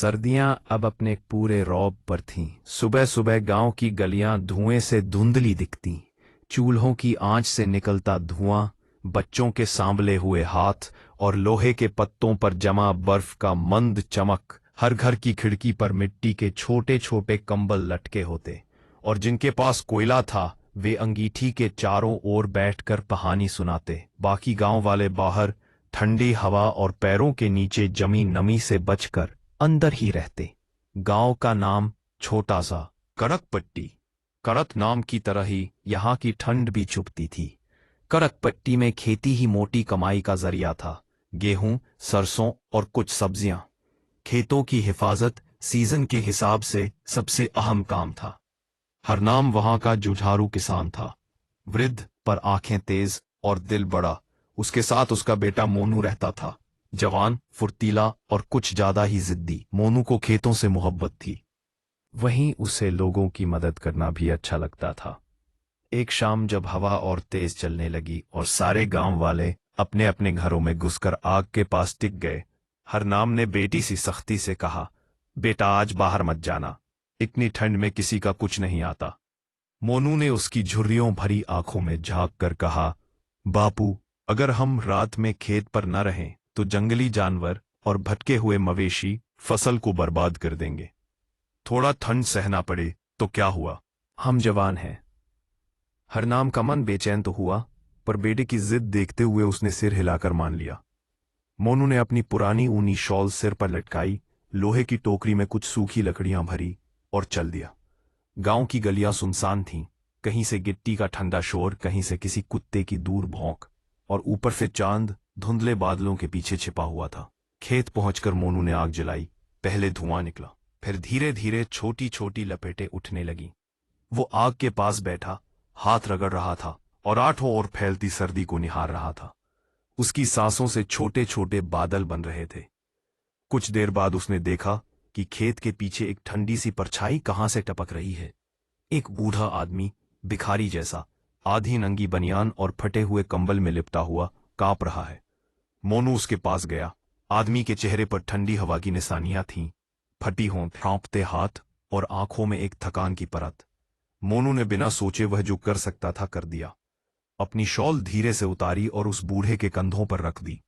सर्दियां अब अपने पूरे रौब पर थीं। सुबह सुबह गांव की गलियां धुएं से धुंधली दिखतीं। चूल्हों की आंच से निकलता धुआं, बच्चों के सांभले हुए हाथ और लोहे के पत्तों पर जमा बर्फ का मंद चमक। हर घर की खिड़की पर मिट्टी के छोटे छोटे कंबल लटके होते, और जिनके पास कोयला था वे अंगीठी के चारों ओर बैठकर कहानी सुनाते। बाकी गांव वाले बाहर ठंडी हवा और पैरों के नीचे जमी नमी से बचकर अंदर ही रहते। गांव का नाम छोटा सा कड़कपट्टी। कड़क नाम की तरह ही यहाँ की ठंड भी चुभती थी। कड़कपट्टी में खेती ही मोटी कमाई का जरिया था। गेहूं, सरसों और कुछ सब्जियां। खेतों की हिफाजत सीजन के हिसाब से सबसे अहम काम था। हरनाम वहां का जुझारू किसान था, वृद्ध पर आंखें तेज और दिल बड़ा। उसके साथ उसका बेटा मोनू रहता था, जवान, फुर्तीला और कुछ ज्यादा ही जिद्दी। मोनू को खेतों से मोहब्बत थी, वहीं उसे लोगों की मदद करना भी अच्छा लगता था। एक शाम जब हवा और तेज चलने लगी और सारे गांव वाले अपने अपने घरों में घुसकर आग के पास टिक गए, हरनाम ने बेटी सी सख्ती से कहा, बेटा आज बाहर मत जाना, इतनी ठंड में किसी का कुछ नहीं आता। मोनू ने उसकी झुर्रियों भरी आंखों में झांक कर कहा, बापू, अगर हम रात में खेत पर न रहें तो जंगली जानवर और भटके हुए मवेशी फसल को बर्बाद कर देंगे। थोड़ा ठंड सहना पड़े तो क्या हुआ, हम जवान हैं। हरनाम का मन बेचैन तो हुआ, पर बेटे की जिद देखते हुए उसने सिर हिलाकर मान लिया। मोनू ने अपनी पुरानी ऊनी शॉल सिर पर लटकाई, लोहे की टोकरी में कुछ सूखी लकड़ियां भरी और चल दिया। गांव की गलियां सुनसान थीं, कहीं से गिट्टी का ठंडा शोर, कहीं से किसी कुत्ते की दूर भौंक, और ऊपर से चांद धुंधले बादलों के पीछे छिपा हुआ था। खेत पहुंचकर मोनू ने आग जलाई। पहले धुआं निकला, फिर धीरे धीरे छोटी छोटी लपेटें उठने लगीं। वो आग के पास बैठा, हाथ रगड़ रहा था और आठों ओर फैलती सर्दी को निहार रहा था। उसकी सांसों से छोटे छोटे बादल बन रहे थे। कुछ देर बाद उसने देखा कि खेत के पीछे एक ठंडी सी परछाई कहां से टपक रही है। एक बूढ़ा आदमी, भिखारी जैसा, आधी नंगी बनियान और फटे हुए कंबल में लिपटा हुआ, कांप रहा है। मोनू उसके पास गया। आदमी के चेहरे पर ठंडी हवा की निशानियां थीं, फटी होंठ, कांपते हाथ और आंखों में एक थकान की परत। मोनू ने बिना सोचे वह जो कर सकता था कर दिया। अपनी शॉल धीरे से उतारी और उस बूढ़े के कंधों पर रख दी।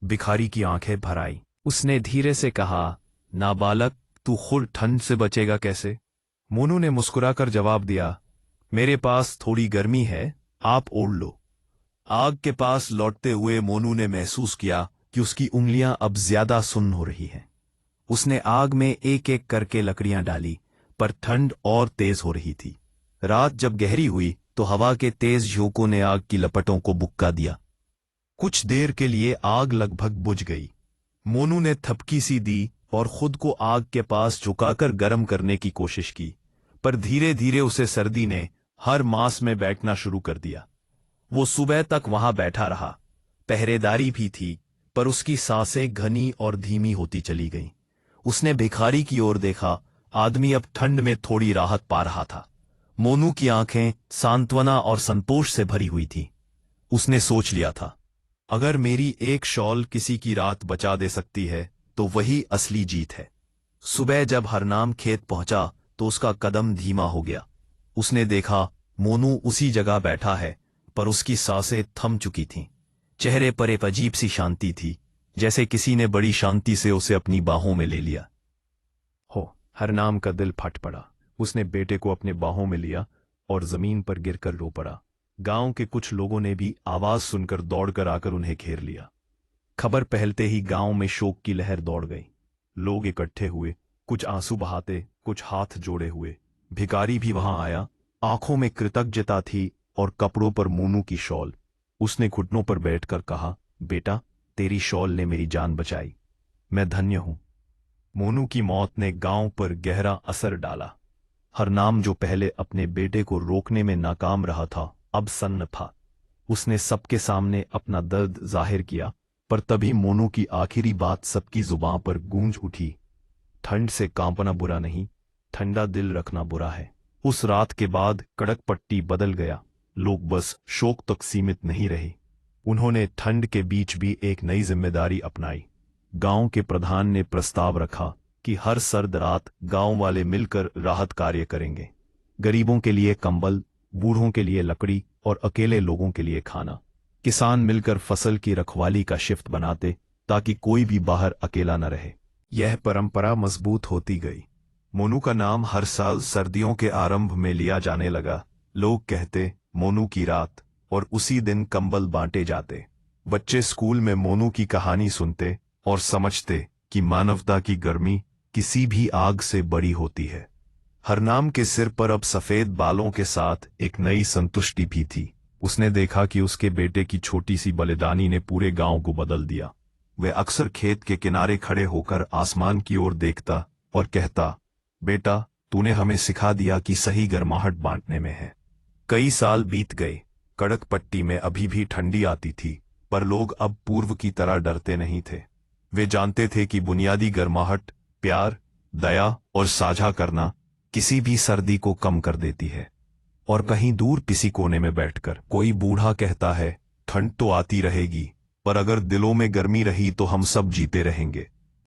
भिखारी की आंखें भर आई। उसने धीरे से कहा, नाबालक, तू खुद ठंड से बचेगा कैसे? मोनू ने मुस्कुराकर जवाब दिया, मेरे पास थोड़ी गर्मी है, आप ओढ़ लो। आग के पास लौटते हुए मोनू ने महसूस किया कि उसकी उंगलियां अब ज्यादा सुन्न हो रही हैं। उसने आग में एक एक करके लकड़ियां डाली, पर ठंड और तेज हो रही थी। रात जब गहरी हुई तो हवा के तेज झोंकों ने आग की लपटों को बुक्का दिया। कुछ देर के लिए आग लगभग बुझ गई। मोनू ने थपकी सी दी और खुद को आग के पास झुकाकर गर्म करने की कोशिश की, पर धीरे धीरे उसे सर्दी ने हर मास में बैठना शुरू कर दिया। वो सुबह तक वहां बैठा रहा। पहरेदारी भी थी, पर उसकी सांसें घनी और धीमी होती चली गईं। उसने भिखारी की ओर देखा। आदमी अब ठंड में थोड़ी राहत पा रहा था। मोनू की आंखें सांत्वना और संतोष से भरी हुई थी। उसने सोच लिया था, अगर मेरी एक शॉल किसी की रात बचा दे सकती है तो वही असली जीत है। सुबह जब हरनाम खेत पहुंचा तो उसका कदम धीमा हो गया। उसने देखा मोनू उसी जगह बैठा है, पर उसकी सांसें थम चुकी थीं। चेहरे पर एक अजीब सी शांति थी, जैसे किसी ने बड़ी शांति से उसे अपनी बाहों में ले लिया हो। हरनाम का दिल फट पड़ा। उसने बेटे को अपने बाहों में लिया और जमीन पर गिरकर रो पड़ा। गांव के कुछ लोगों ने भी आवाज सुनकर दौड़कर आकर उन्हें घेर लिया। खबर फैलते ही गांव में शोक की लहर दौड़ गई। लोग इकट्ठे हुए, कुछ आंसू बहाते, कुछ हाथ जोड़े हुए। भिखारी भी वहां आया, आंखों में कृतज्ञता थी और कपड़ों पर मोनू की शॉल। उसने घुटनों पर बैठकर कहा, बेटा, तेरी शॉल ने मेरी जान बचाई, मैं धन्य हूं। मोनू की मौत ने गांव पर गहरा असर डाला। हरनाम, जो पहले अपने बेटे को रोकने में नाकाम रहा था, अब सन्न था। उसने सबके सामने अपना दर्द जाहिर किया, पर तभी मोनू की आखिरी बात सबकी जुबान पर गूंज उठी, ठंड से कांपना बुरा नहीं, ठंडा दिल रखना बुरा है। उस रात के बाद कड़कपट्टी बदल गया। लोग बस शोक तक सीमित नहीं रहे, उन्होंने ठंड के बीच भी एक नई जिम्मेदारी अपनाई। गांव के प्रधान ने प्रस्ताव रखा कि हर सर्द रात गांव वाले मिलकर राहत कार्य करेंगे। गरीबों के लिए कंबल, बूढ़ों के लिए लकड़ी और अकेले लोगों के लिए खाना। किसान मिलकर फसल की रखवाली का शिफ्ट बनाते ताकि कोई भी बाहर अकेला न रहे। यह परंपरा मजबूत होती गई। मोनू का नाम हर साल सर्दियों के आरंभ में लिया जाने लगा। लोग कहते मोनू की रात, और उसी दिन कंबल बांटे जाते। बच्चे स्कूल में मोनू की कहानी सुनते और समझते कि मानवता की गर्मी किसी भी आग से बड़ी होती है। हरनाम के सिर पर अब सफेद बालों के साथ एक नई संतुष्टि भी थी। उसने देखा कि उसके बेटे की छोटी सी बलिदानी ने पूरे गांव को बदल दिया। वह अक्सर खेत के किनारे खड़े होकर आसमान की ओर देखता और कहता, बेटा, तूने हमें सिखा दिया कि सही गर्माहट बांटने में है। कई साल बीत गए। कड़क पट्टी में अभी भी ठंडी आती थी, पर लोग अब पूर्व की तरह डरते नहीं थे। वे जानते थे कि बुनियादी गर्माहट, प्यार, दया और साझा करना किसी भी सर्दी को कम कर देती है। और कहीं दूर किसी कोने में बैठकर कोई बूढ़ा कहता है, ठंड तो आती रहेगी, पर अगर दिलों में गर्मी रही तो हम सब जीते रहेंगे।